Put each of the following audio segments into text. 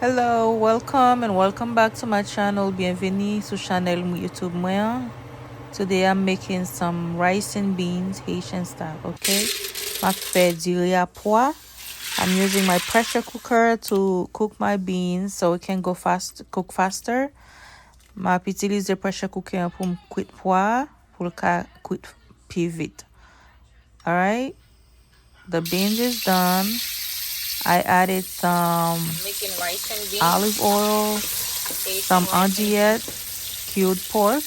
Hello, welcome back to my channel. Bienvenue sur channel YouTube moi. Today I'm making some rice and beans Haitian style, okay? Ma fait du riz à pois. I'm using my pressure cooker to cook my beans so it can cook faster. Ma utiliser pressure cooker pour cuire pois pour cuire plus vite. All right? The beans is done. I added some making rice and beans, olive oil, some andouillette, cured pork.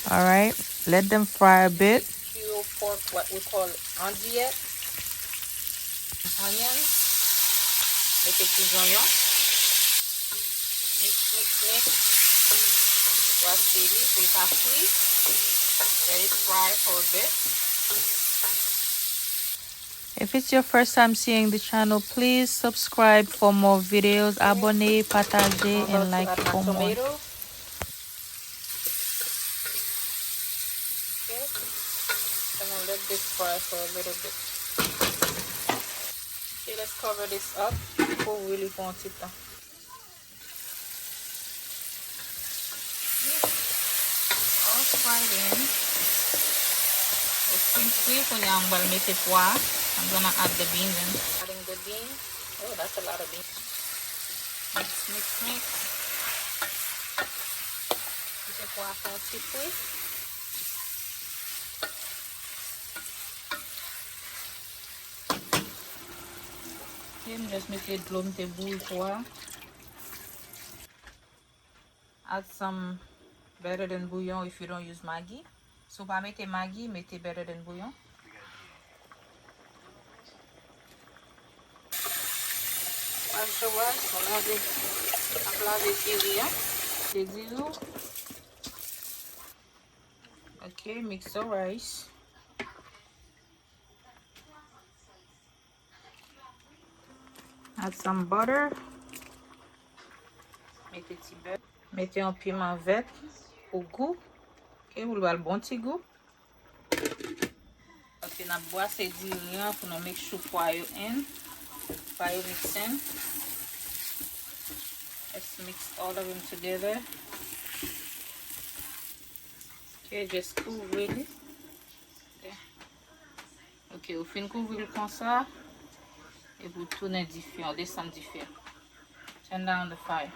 All right, let them fry a bit. Cured pork, what we call andouillette, onions, les petits oignons, mix. Wash pour le cuire. Let it fry for a bit. If it's your first time seeing the channel, please subscribe for more videos. Abonnez, partagez, and like for more. Okay. Gonna let this fry for a little bit. Okay, let's cover this up for really want it. All fried in. It's crispy when I'm gonna make it pois. I'm gonna add the beans in. Adding the beans. Oh, that's a lot of beans. Mix. This is pois for chickpea. Okay, just make it glom te boule pois. Add some better than bouillon if you don't use Maggi. So pas mettez Maggi, mettez better than bouillon. Wash the rice, on laver les îlots. Okay, mix the rice. Add some butter. Mettez un piment vert au goût. Ok, vous avez le bon petit goût. Ok, on a boissé du riz pour nous make sure pois in. Pois mix in. Let's mix all of them together. Okay, just cool really. Ok, vous finissez couvrir comme ça. Et vous tournez différent, descendre différent. Turn down the fire.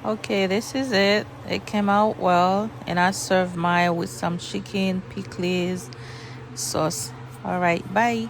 Okay, this is it. It came out well, and I served mine with some chicken pickles sauce. All right, bye.